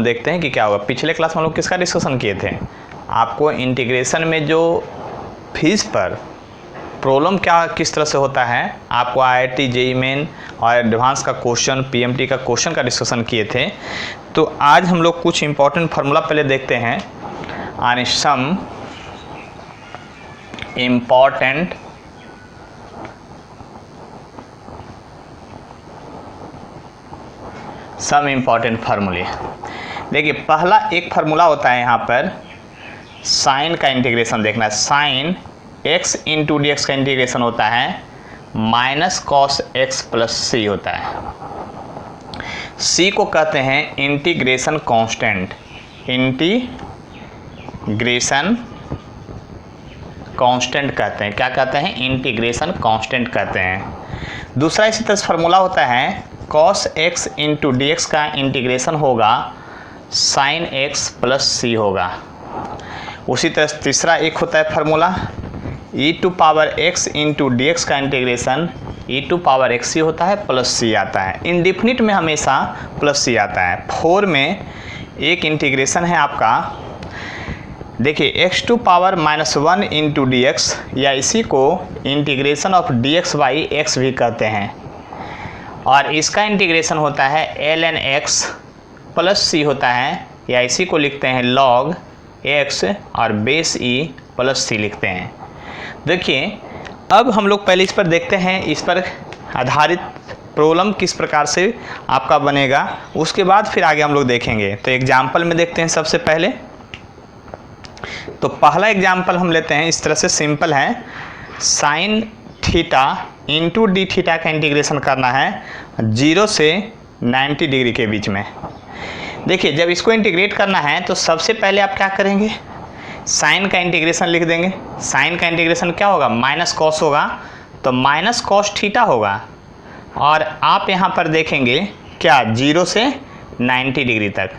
देखते हैं कि क्या होगा। पिछले क्लास में हम लोग किसका डिस्कशन किए थे, आपको इंटीग्रेशन में जो फीस पर प्रॉब्लम क्या किस तरह से होता है, आपको आईआईटी जेईई मेन और एडवांस का क्वेश्चन, पीएमटी का क्वेश्चन का डिस्कशन किए थे। तो आज हम लोग कुछ इंपॉर्टेंट फार्मूला पहले देखते हैं ऑन सम इम्पॉर्टेंट फार्मूले। देखिए पहला एक फार्मूला होता है यहाँ पर साइन का इंटीग्रेशन देखना है। Sine x into d x का इंटीग्रेशन होता है minus cos x plus c होता है। c को कहते हैं इंटीग्रेशन कांस्टेंट, इंटीग्रेशन कांस्टेंट कहते हैं। क्या कहते हैं? इंटीग्रेशन कांस्टेंट कहते हैं। दूसरा इसी तरह से फार्मूला होता है cos x into d x का इंटीग्रेशन होगा साइन x प्लस सी होगा। उसी तरह तीसरा एक होता है formula e to power x into d x का integration e to power x ही होता है प्लस सी आता है। इंडिफिनिट में हमेशा प्लस सी आता है। 4 में एक इंटीग्रेशन है आपका, देखिए x to power -1 into d x, या इसी को integration of d x by x भी कहते हैं। और इसका इंटीग्रेशन होता है ln x प्लस सी होता है, या इसी को लिखते हैं log x और बेस e प्लस सी लिखते हैं। देखिए अब हम लोग पहले इस पर देखते हैं, इस पर आधारित प्रॉब्लम किस प्रकार से आपका बनेगा, उसके बाद फिर आगे हम लोग देखेंगे। तो एग्जाम्पल में देखते हैं सबसे पहले। तो पहला एग्जाम्पल हम लेते हैं, इस तरह से सिंपल है। Sine theta into D theta का इंटीग्रेशन करना है 0 से 90 डिग्री के बीच में। देखिए जब इसको इंटीग्रेट करना है तो सबसे पहले आप क्या करेंगे, साइन का इंटीग्रेशन लिख देंगे। साइन का इंटीग्रेशन क्या होगा? माइनस कॉस होगा, तो माइनस कॉस थीटा होगा। और आप यहाँ पर देखेंगे क्या 0 से 90 डिग्री तक।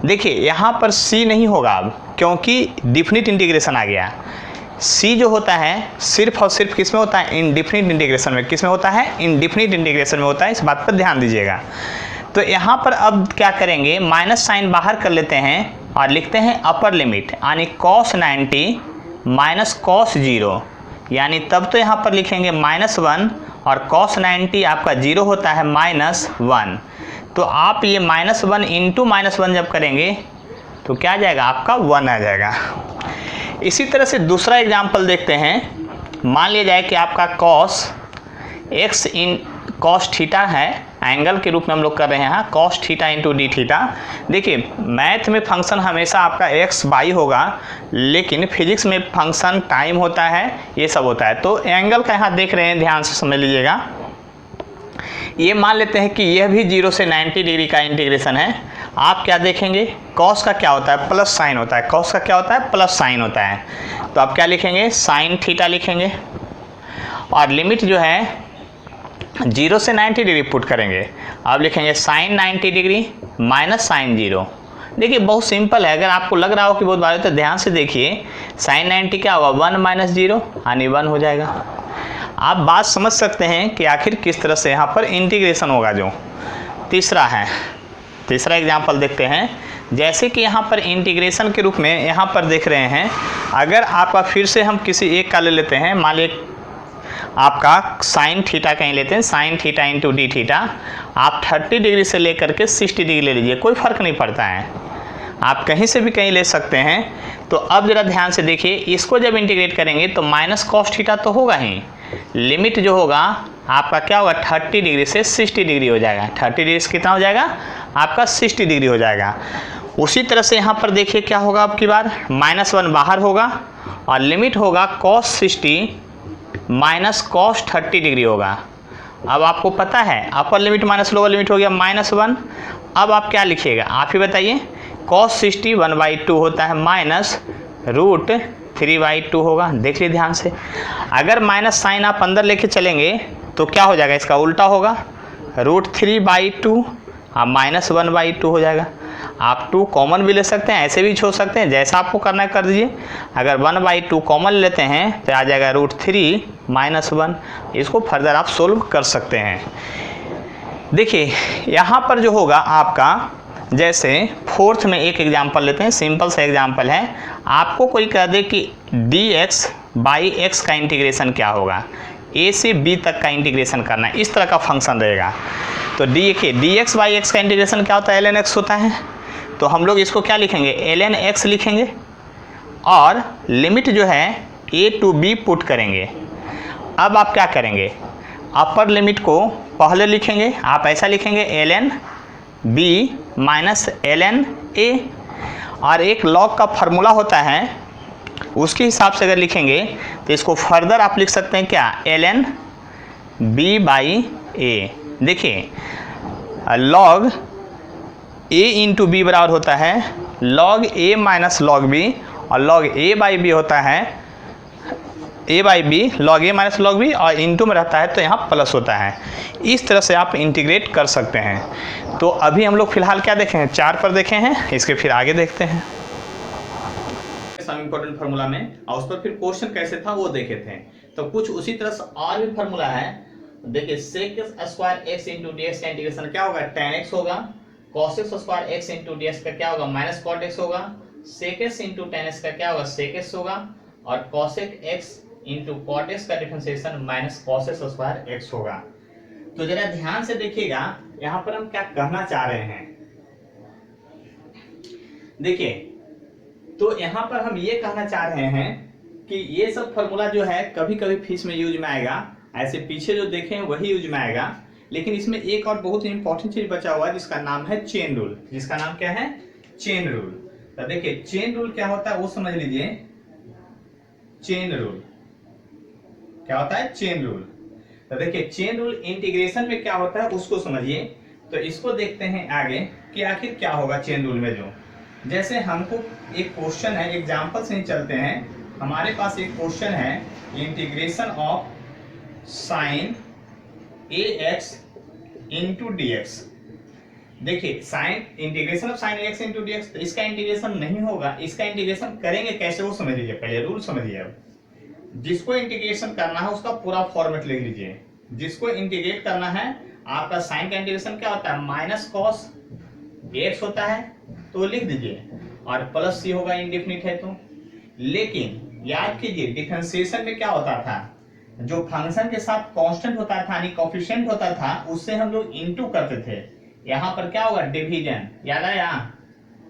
देखिए यहाँ पर सी नहीं होगा अब, क्योंकि डिफिनिट इंटीग्रेशन आ गया। सी जो होता है सिर्फ और सिर्फ किस में होता है? इनडिफिनिट इंटीग्रेशन में। किस में होता है? इनडिफिनिट इंटीग्रेशन में होता है। इस बात पर ध्यान दीजिएगा। तो यहाँ पर अब क्या करेंगे, माइनस साइन बाहर कर लेते हैं और लिखते हैं अपर लिमिट, यानी cos 90 माइनस cos 0, यानी तब तो यहाँ पर लिखेंगे -1 और cos 90 आपका 0 होता है -1। तो आप ये -1 इंटू -1 जब करेंगे तो क्या आ जाएगा? आपका 1 आ जाएगा। इसी तरह से दूसरा एग्जाम्पल देखते हैं। मान लिया जाए कि आपका cos x इन cos थीटा है, एंगल के रूप में हम लोग कर रहे हैं cos theta into D theta. देखिए मैथ में फंक्शन हमेशा आपका x बाई होगा, लेकिन फिजिक्स में फंक्शन टाइम होता है, ये सब होता है। तो एंगल का यहाँ देख रहे हैं, ध्यान से समझ लीजिएगा। ये मान लेते हैं कि यह भी 0 से 90 डिग्री का इंटीग्रेशन है। आप क्या देखेंगे, cos का क्या होता है? प्लस साइन होता है। cos का क्या होता है? प्लस साइन होता है। तो आप क्या लिखेंगे? साइन थीटा लिखेंगे और लिमिट जो है 0 से 90 डिग्री पुट करेंगे। अब लिखेंगे साइन 90 डिग्री माइनस साइन 0। देखिए बहुत सिंपल है। अगर आपको लग रहा हो कि बहुत बार तो ध्यान से देखिए, साइन 90 क्या होगा? 1 माइनस 0 यानी 1 हो जाएगा। आप बात समझ सकते हैं कि आखिर किस तरह से यहाँ पर इंटीग्रेशन होगा। जो तीसरा है, तीसरा एग्जाम्पल देखते हैं। जैसे कि यहाँ पर इंटीग्रेशन के रूप में यहाँ पर देख रहे हैं, अगर आपका फिर से हम किसी एक का ले लेते हैं, मान लीजिए आपका साइन थीटा कहीं लेते हैं, sine theta into D theta. आप 30 डिग्री से लेकर के 60 डिग्री ले लीजिए, कोई फ़र्क नहीं पड़ता है, आप कहीं से भी कहीं ले सकते हैं। तो अब ज़रा ध्यान से देखिए, इसको जब इंटीग्रेट करेंगे तो माइनस कॉस थीटा तो होगा ही, लिमिट जो होगा आपका क्या होगा? 30 डिग्री से 60 डिग्री हो जाएगा। 30 डिग्री से कितना हो जाएगा? आपका 60 डिग्री हो जाएगा। उसी तरह से यहाँ पर देखिए क्या होगा, अब की बार -1 बाहर होगा और लिमिट होगा cos 60 माइनस cos 30 डिग्री होगा। अब आपको पता है upper limit minus lower limit हो गया -1। अब आप क्या लिखिएगा, आप ही बताइए। cos 60 1/2 होता है माइनस √3/2 होगा। देख लीजिए ध्यान से, अगर माइनस साइन आप अंदर लेके चलेंगे तो क्या हो जाएगा? इसका उल्टा होगा, √3/2 और -1/2 हो जाएगा। आप 2 कॉमन भी ले सकते हैं, ऐसे भी छोड़ सकते हैं, जैसा आपको करना है कर दीजिए। अगर 1/2 कॉमन लेते हैं तो आ जाएगा √3 - 1। इसको फर्दर आप सोल्व कर सकते हैं। देखिए यहाँ पर जो होगा आपका जैसे फोर्थ में एक एग्जाम्पल लेते हैं, सिंपल सा एग्जाम्पल है। आपको कोई कह दे कि dx बाई x का इंटीग्रेशन क्या होगा, a से b तक का इंटीग्रेशन करना है, इस तरह का फंक्शन रहेगा। तो देखिए dx बाई x का इंटीग्रेशन क्या होता है, ln x होता है। तो हम लोग इसको क्या लिखेंगे, ln x लिखेंगे और लिमिट जो है a टू b पुट करेंगे। अब आप क्या करेंगे, अपर लिमिट को पहले लिखेंगे, आप ऐसा लिखेंगे ln b minus ln a, और एक लॉग का फार्मूला होता है, उसके हिसाब से अगर लिखेंगे तो इसको फर्दर आप लिख सकते हैं क्या, ln b बाई a। देखिए लॉग a इंटू बी बराबर होता है log a minus log b, और log a बाई b होता है a by b log a minus log b, और इंटू में रहता है तो यहाँ प्लस होता है। इस तरह से आप इंटीग्रेट कर सकते हैं। तो अभी हम लोग फिलहाल क्या देखे हैं, 4 पर देखे हैं, इसके फिर आगे देखते हैं सम इम्पोर्टेंट फार्मूला में, और उस पर फिर क्वेश्चन कैसे था वो देखे थे। तो कुछ उसी तरह से और भी फार्मूला है। देखिए sec square x into dx का इंटीग्रेशन क्या होगा, tan x होगा, cos square x into dx का क्या होगा, माइनस cot x होगा, sec x into tan x का क्या होगा, sec x होगा, और cos x into cot x का differentiation minus cos square x होगा। तो जरा ध्यान से देखिएगा यहाँ पर हम क्या कहना चाह रहे हैं। देखिए तो यहाँ पर हम ये कहना चाह रहे हैं कि ये सब फार्मूला जो है कभी कभी फिश में यूज में आएगा, ऐसे पीछे जो देखे हैं वही यूज में आएगा, लेकिन इसमें एक और बहुत इंपॉर्टेंट चीज बचा हुआ है जिसका नाम है चेन रूल। जिसका नाम क्या है, चेन रूल। तो देखिए चेन रूल क्या होता है वो समझ लीजिए। चेन रूल क्या होता है, चेन रूल। तो देखिए चेन रूल इंटीग्रेशन में क्या होता है उसको समझिए। तो इसको देखते हैं आगे कि आखिर क्या होगा चेन रूल में। जो जैसे हमको एक क्वेश्चन है, एग्जांपल से ही चलते हैं। हमारे पास एक क्वेश्चन है, integration of sine ax into dx। देखिए sine integration of sine ax into dx, तो इसका इंटीग्रेशन नहीं होगा। इसका इंटीग्रेशन करेंगे कैसे वो समझ लीजिए, पहले रूल समझिए। अब जिसको इंटीग्रेशन करना है उसका पूरा फॉर्मेट लिख लीजिए। जिसको इंटीग्रेट करना है, आपका साइन का इंटीग्रेशन क्या होता है, माइनस कॉस x होता है तो लिख दीजिए, और प्लस सी होगा इंडेफिनिट है तो। लेकिन याद कीजिए डिफरेंशिएशन में क्या होता था, जो फंक्शन के साथ कांस्टेंट होता था यानी कोएफिशिएंट होता था उससे हम लोग इनटू करते थे। यहाँ पर क्या होगा, डिवीजन। याद आया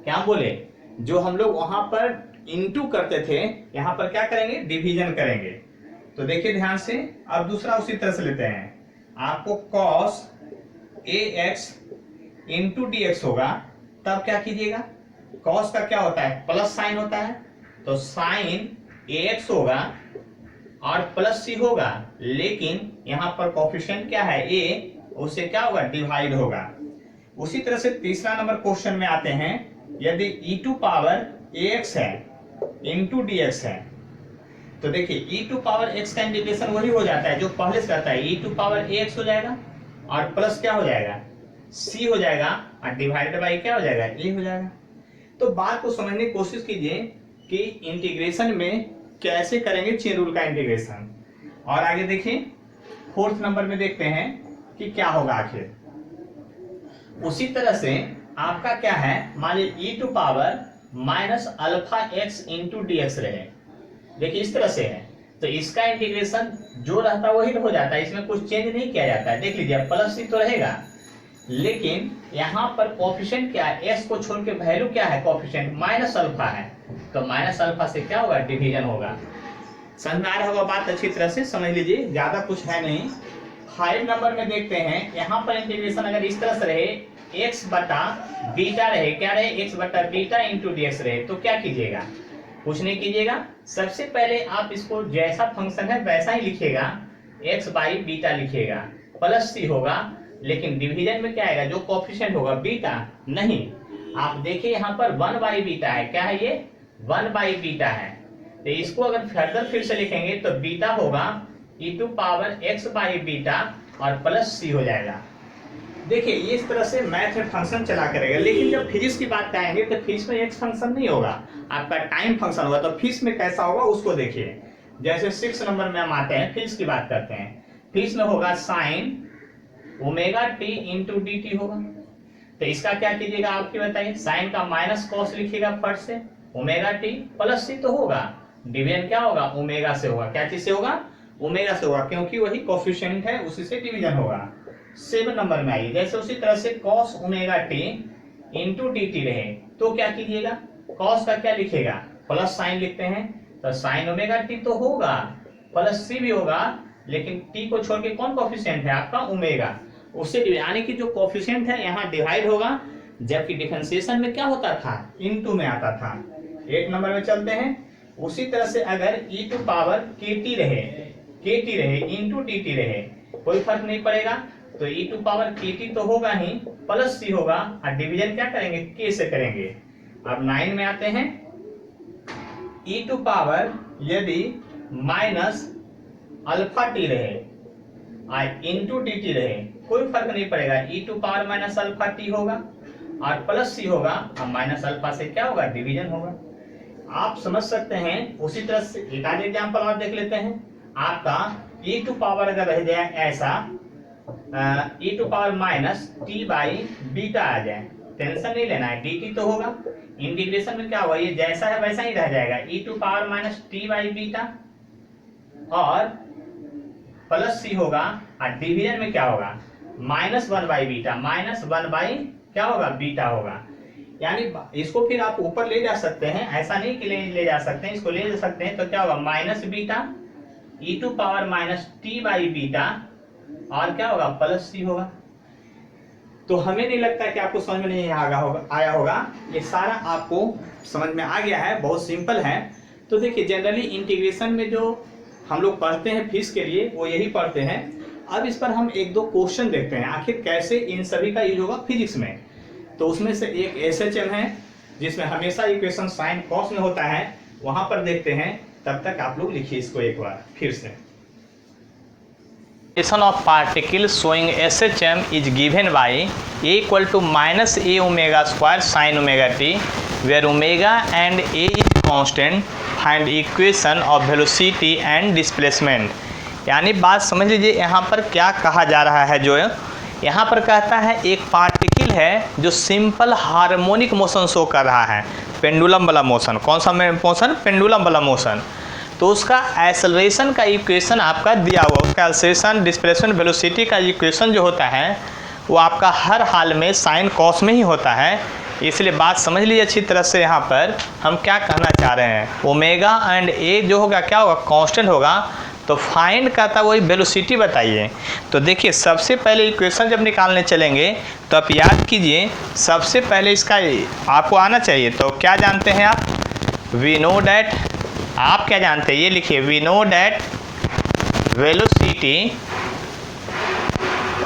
क्या बोले, जो हम लोग वहां पर इनटू करते थे यहाँ पर क्या करेंगे, डिवीजन करेंगे। तो देखिए ध्यान से। अब दूसरा उसी तरह से लेते हैं, आपको cos ax इंटू dx होगा, तब क्या कीजिएगा, cos का क्या होता है, प्लस साइन होता है, तो साइन ax होगा और प्लस सी होगा, लेकिन यहाँ पर कोएफिशिएंट क्या है a, उससे क्या होगा, डिवाइड होगा। उसी तरह से तीसरा नंबर क्वेश्चन में आते हैं। यदि e टू पावर ax है इंटू dx है, तो देखिए e टू पावर x का इंटीग्रेशन वही हो जाता है जो पहले से रहता है, e टू पावर ax हो जाएगा और प्लस क्या हो जाएगा, c हो जाएगा, और डिवाइडेड बाई क्या हो जाएगा, a हो जाएगा। तो बात को समझने की कोशिश कीजिए कि इंटीग्रेशन में कैसे करेंगे चेन रूल का इंटीग्रेशन। और आगे देखिए फोर्थ नंबर में देखते हैं कि क्या होगा आखिर। उसी तरह से आपका क्या है, मान लीजिए e to power minus alpha x into dx रहे। देखिए इस तरह से है, तो इसका इंटीग्रेशन जो रहता है वही हो जाता है, इसमें कुछ चेंज नहीं किया जाता है। देख लीजिए प्लस सी तो रहेगा, लेकिन यहाँ पर कोएफिशिएंट क्या है, x को छोड़ के वैल्यू क्या है, कोएफिशिएंट माइनस अल्फा है, तो माइनस अल्फा से क्या होगा, डिवीजन होगा। समझ में आ रहा होगा बात, अच्छी तरह से समझ लीजिए, ज्यादा कुछ है नहीं। 5 नंबर में देखते हैं, यहाँ पर इंटीग्रेशन अगर इस तरह से रहे, x बटा बीटा रहे, क्या रहे, x बटा बीटा इंटू dx रहे, तो क्या कीजिएगा, कुछ नहीं कीजिएगा। सबसे पहले आप इसको जैसा फंक्शन है वैसा ही लिखिएगा, x बाई बीटा लिखिएगा, प्लस सी होगा, लेकिन डिवीजन में क्या आएगा, जो कोएफिशिएंट होगा बीटा नहीं। आप देखिए यहाँ पर 1 बाई बीटा है, क्या है ये, 1 बाई बीटा है। तो इसको अगर फर्दर फिर से लिखेंगे तो बीटा होगा e to power x by beta और प्लस सी हो जाएगा। देखिए ये इस तरह से मैथ में फंक्शन चला करेगा, लेकिन जब फिजिक्स की बात करेंगे तो फिजिक्स में एक फंक्शन नहीं होगा, आपका टाइम फंक्शन होगा। तो फिजिक्स में कैसा होगा उसको देखिए। जैसे 6 नंबर में हम आते हैं, फिजिक्स की बात करते हैं। फिजिक्स में होगा sign omega t into d t होगा। तो इसका क्या कीजिएगा आपकी बताइए, साइन का माइनस कॉस लिखिएगा फट से, ओमेगा टी प्लस सी तो होगा, डिवीजन क्या होगा ओमेगा से होगा, क्या चीज से होगा ओमेगा से होगा, क्योंकि वही कोफिशिएंट है उसी से डिवीजन होगा। 7 नंबर में आइए, जैसे उसी तरह से cos omega t into d T रहे तो क्या कीजिएगा, कॉस का क्या लिखेगा प्लस साइन लिखते हैं, तो साइन ओमेगा टी तो होगा प्लस सी भी होगा, लेकिन टी को छोड़ के कौन कोफिशिएंट है आपका ओमेगा, उससे यानी कि जो कोफिशिएंट है यहाँ डिवाइड होगा, जबकि डिफरेंशिएशन में क्या होता था इनटू में आता था। 8 नंबर में चलते हैं, उसी तरह से अगर e टू पावर kt रहे इंटू dt रहे कोई फर्क नहीं पड़ेगा, तो e टू पावर kt तो होगा ही प्लस c होगा, और डिवीजन क्या करेंगे k से करेंगे। अब 9 में आते हैं, e टू पावर यदि माइनस अल्फा टी रहे और इंटू dt रहे कोई फर्क नहीं पड़ेगा, e to power minus alpha t होगा और प्लस सी होगा, और माइनस अल्फा से क्या होगा डिवीजन होगा। आप समझ सकते हैं। उसी तरह से एक आध एग्जाम्पल और देख लेते हैं। आपका e टू पावर अगर रह जाए ऐसा e to power minus t by beta आ जाए, टेंशन नहीं लेना है, dt तो होगा, इंटीग्रेशन में क्या होगा ये जैसा है वैसा ही रह जाएगा, e to power minus t by beta और प्लस सी होगा, और डिवीजन में क्या होगा minus 1 by beta, minus 1 by क्या होगा बीटा होगा। यानी इसको फिर आप ऊपर ले जा सकते हैं, ऐसा नहीं कि ले जा सकते हैं, इसको ले जा सकते हैं, तो क्या होगा minus beta e to power minus t by beta और क्या होगा प्लस सी होगा। तो हमें नहीं लगता कि आपको समझ में नहीं आया होगा, ये सारा आपको समझ में आ गया है, बहुत सिंपल है। तो देखिए जनरली इंटीग्रेशन में जो हम लोग पढ़ते हैं फीस के लिए वो यही पढ़ते हैं। अब इस पर हम एक दो क्वेश्चन देखते हैं आखिर कैसे इन सभी का यूज होगा फिजिक्स में। तो उसमें से एक SHM है जिसमें हमेशा इक्वेशन साइन कॉस में होता है, वहां पर देखते हैं। तब तक आप लोग लिखिए इसको एक बार फिर से। Equation of particle showing SHM is given by A equal to minus A omega square sin omega t, where omega and A is constant. Find equation of velocity and displacement. यानी बात समझ लीजिए यहाँ पर क्या कहा जा रहा है। जो यहाँ पर कहता है एक पार्टिकल है जो सिंपल हार्मोनिक मोशन शो कर रहा है, पेंडुलम वाला मोशन। कौन सा मोशन? पेंडुलम वाला मोशन। तो उसका एक्सेलरेशन का इक्वेशन आपका दिया हुआ, उसका एक्सेलरेशन डिस्प्लेसमेंट वेलोसिटी का इक्वेशन जो होता है वो आपका हर हाल में साइन कॉस में ही होता है। इसलिए बात समझ लीजिए अच्छी तरह से। यहाँ पर हम क्या कहना चाह रहे हैं, ओमेगा एंड ए जो होगा क्या होगा कांस्टेंट होगा। तो फाइंड करता वही वेलोसिटी बताइए। तो देखिए सबसे पहले इक्वेशन जब निकालने चलेंगे तो आप याद कीजिए, सबसे पहले इसका आपको आना चाहिए। तो क्या जानते हैं आप? वी नो डैट, आप क्या जानते हैं ये लिखिए, we know that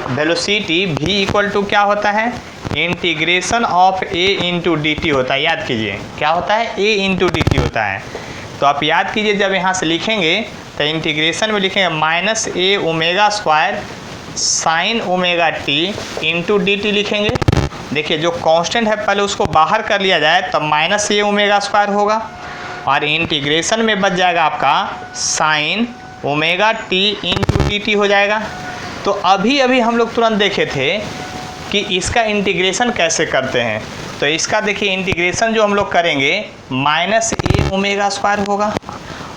velocity v equal to क्या होता है, integration of a into d t होता है। याद कीजिए क्या होता है, a इंटू डी टी होता है। तो आप याद कीजिए जब यहाँ से लिखेंगे तो इंटीग्रेशन में लिखेंगे minus a omega square sine omega t into d t लिखेंगे। देखिए जो कांस्टेंट है पहले उसको बाहर कर लिया जाए तो माइनस ए ओमेगा स्क्वायर होगा, और इंटीग्रेशन में बच जाएगा आपका sign omega t into d T हो जाएगा। तो अभी अभी हम लोग तुरंत देखे थे कि इसका इंटीग्रेशन कैसे करते हैं। तो इसका देखिए इंटीग्रेशन जो हम लोग करेंगे माइनस ए ओमेगा स्क्वायर होगा,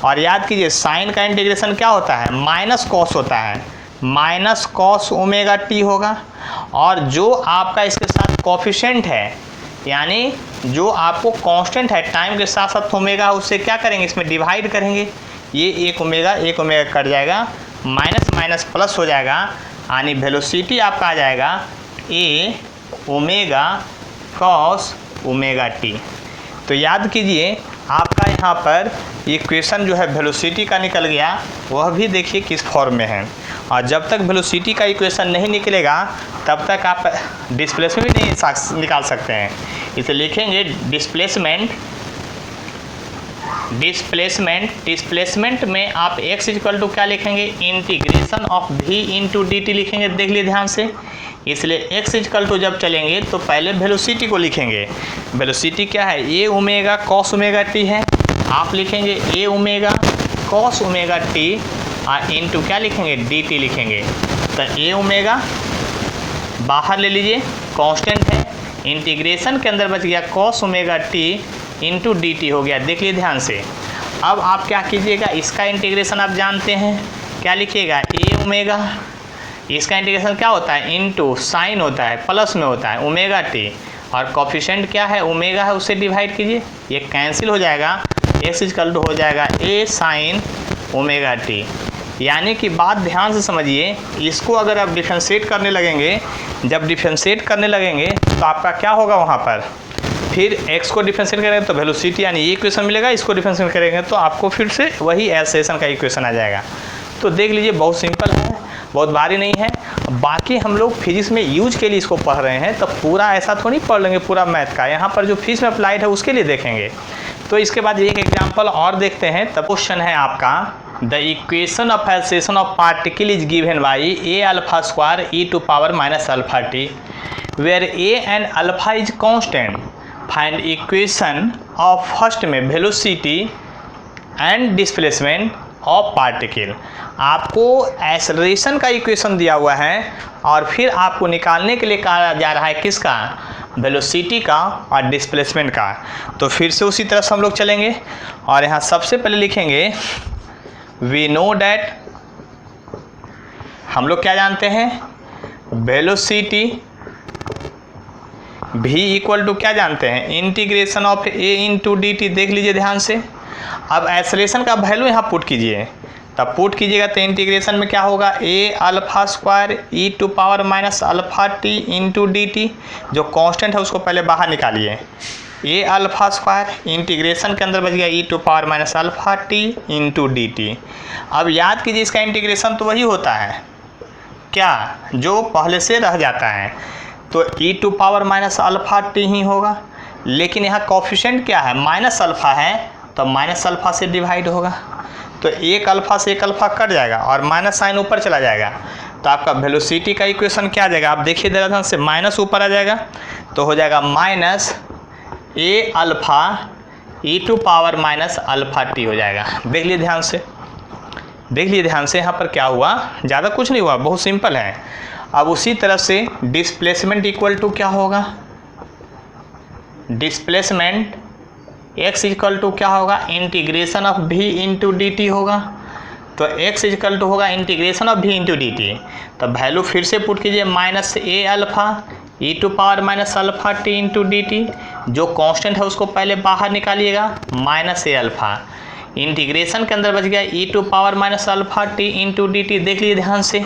और याद कीजिए साइन का इंटीग्रेशन क्या होता है, माइनस कॉस होता है, माइनस कॉस ओमेगा टी होगा। और जो आपका इसके साथ कोफिशिएंट है, यानी जो आपको कांस्टेंट है टाइम के साथ साथ ओमेगा, उससे क्या करेंगे इसमें डिवाइड करेंगे। ये एक ओमेगा कट जाएगा, माइनस माइनस प्लस हो जाएगा, यानी वेलोसिटी आपका आ जाएगा ए ओमेगा कॉस ओमेगा टी। तो याद कीजिए आपका यहाँ पर इक्वेशन जो है वेलोसिटी का निकल गया, वह भी देखिए किस फॉर्म में है। और जब तक वेलोसिटी का इक्वेशन नहीं निकलेगा तब तक आप डिस्प्लेसमेंट भी नहीं निकाल सकते हैं। इसे लिखेंगे डिस्प्लेसमेंट में आप x इक्वल टू क्या लिखेंगे, integration of v into d t लिखेंगे। देख लिए ध्यान से। इसलिए x इक्वल टू जब चलेंगे तो पहले वेलोसिटी को लिखेंगे। वेलोसिटी क्या है, ए ओमेगा कॉस ओमेगा टी है। आप लिखेंगे ए ओमेगा कॉस ओमेगा टी और इंटू क्या लिखेंगे, डी टी लिखेंगे। तो ए ओमेगा बाहर ले लीजिए, कांस्टेंट है, इंटीग्रेशन के अंदर बच गया cos omega t into d T हो गया। देख लीजिए ध्यान से। अब आप क्या कीजिएगा, इसका इंटीग्रेशन आप जानते हैं, क्या लिखिएगा ए ओमेगा, इसका इंटीग्रेशन क्या होता है इंटू साइन होता है, प्लस में होता है ओमेगा टी, और कॉफिशेंट क्या है ओमेगा है, उससे डिवाइड कीजिए, ये कैंसिल हो जाएगा, एक्स इक्वल टू हो जाएगा ए साइन ओमेगा टी। यानी कि बात ध्यान से समझिए, इसको अगर आप डिफरेंशिएट करने लगेंगे, जब डिफरेंशिएट करने लगेंगे तो आपका क्या होगा वहाँ पर, फिर x को डिफरेंशिएट करेंगे तो वेलोसिटी यानी ये इक्वेशन मिलेगा, इसको डिफरेंशिएट करेंगे तो आपको फिर से वही एल्सेशन का इक्वेशन आ जाएगा। तो देख लीजिए बहुत सिंपल है, बहुत भारी नहीं है। बाकी हम लोग फिजिक्स में यूज के लिए इसको पढ़ रहे हैं, तो पूरा ऐसा थोड़ी पढ़ लेंगे पूरा मैथ का, यहाँ पर जो फिजिक्स में अप्लाइड है उसके लिए देखेंगे। तो इसके बाद एक एग्जाम्पल और देखते हैं। तब क्वेश्चन है आपका, the equation of acceleration of particle is given by a alpha square e to power minus alpha t, where a and alpha is constant, find equation of first में velocity and displacement of particle. आपको acceleration का equation दिया हुआ है और फिर आपको निकालने के लिए कहा जा रहा है किसका, वेलोसिटी का और डिस्प्लेसमेंट का। तो फिर से उसी तरह से हम लोग चलेंगे और यहाँ सबसे पहले लिखेंगे वी नो डैट, हम लोग क्या जानते हैं, वेलोसिटी v इक्वल टू क्या जानते हैं, integration of a into d t. देख लीजिए ध्यान से। अब एक्सेलरेशन का वैल्यू यहाँ पुट कीजिए, तब पुट कीजिएगा तो इंटीग्रेशन में क्या होगा, a alpha square e to power minus alpha t into d t, जो कांस्टेंट है उसको पहले बाहर निकालिए, a अल्फा स्क्वायर इंटीग्रेशन के अंदर बच गया e to power minus alpha t into d t. अब याद कीजिए इसका इंटीग्रेशन तो वही होता है क्या, जो पहले से रह जाता है, तो e to power minus alpha t ही होगा। लेकिन यहाँ कॉफिशेंट क्या है, माइनस अल्फा है, तो माइनस अल्फा से डिवाइड होगा, तो एक अल्फा से एक अल्फा कट जाएगा और माइनस साइन ऊपर चला जाएगा, तो आपका वेलोसिटी का इक्वेशन क्या आ जाएगा, आप देखिए जरा ध्यान से, माइनस ऊपर आ जाएगा तो हो जाएगा minus a alpha e to power minus alpha t हो जाएगा। देख लिए ध्यान से, देख लिए ध्यान से, यहाँ पर क्या हुआ, ज़्यादा कुछ नहीं हुआ, बहुत सिंपल है। अब उसी तरह से डिस्प्लेसमेंट इक्वल टू क्या होगा, डिस्प्लेसमेंट x इक्वल टू क्या होगा, integration of v into d t होगा, तो x इक्वल टू होगा integration of v into d t. तो वैल्यू फिर से पुट कीजिए, minus a alpha e to power minus alpha t into d t, जो कांस्टेंट है उसको पहले बाहर निकालिएगा, माइनस ए अल्फा, इंटीग्रेशन के अंदर बच गया e to power minus alpha t into d t. देख लीजिए ध्यान से।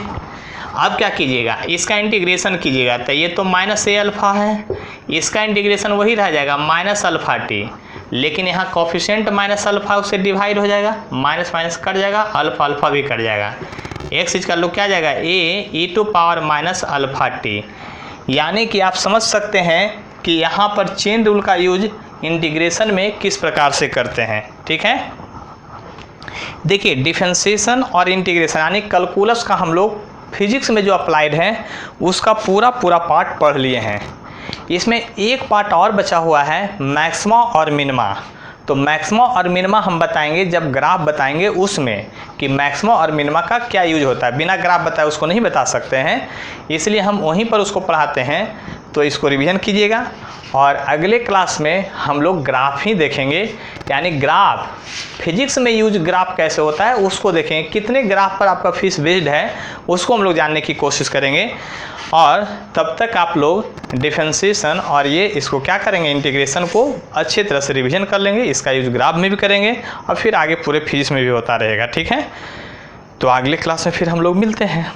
अब क्या कीजिएगा, इसका इंटीग्रेशन कीजिएगा, तो ये तो माइनस ए अल्फा है, इसका इंटीग्रेशन वही रह जाएगा माइनस अल्फा टी, लेकिन यहाँ कॉफिशेंट माइनस अल्फा उससे डिवाइड हो जाएगा, माइनस माइनस कट जाएगा, अल्फा अल्फा भी कट जाएगा, एक्स इसका लोग क्या जाएगा a e to power minus alpha t. यानी कि आप समझ सकते हैं कि यहाँ पर चेन रूल का यूज इंटीग्रेशन में किस प्रकार से करते हैं। ठीक है, देखिए डिफरेंशिएशन और इंटीग्रेशन यानी कैलकुलस का हम लोग फिजिक्स में जो अप्लाइड है उसका पूरा पार्ट पढ़ लिए हैं। इसमें एक पार्ट और बचा हुआ है, मैक्सिमा और मिनिमा। तो मैक्सिमा और मिनिमा हम बताएंगे जब ग्राफ बताएंगे उसमें, कि मैक्सिमा और मिनिमा का क्या यूज होता है। बिना ग्राफ बताए उसको नहीं बता सकते हैं, इसलिए हम वहीं पर उसको पढ़ाते हैं। तो इसको रिवीजन कीजिएगा और अगले क्लास में हम लोग ग्राफ ही देखेंगे, यानी ग्राफ फिजिक्स में यूज ग्राफ कैसे होता है उसको देखेंगे, कितने ग्राफ पर आपका फिजिक्स बेस्ड है उसको हम लोग जानने की कोशिश करेंगे। और तब तक आप लोग डिफरेंशिएशन और ये इसको क्या करेंगे, इंटीग्रेशन को अच्छे तरह से रिवीजन कर लेंगे, इसका यूज ग्राफ में भी करेंगे और फिर आगे पूरे फिजिक्स में भी होता रहेगा। ठीक है, तो अगले क्लास में फिर हम लोग मिलते हैं।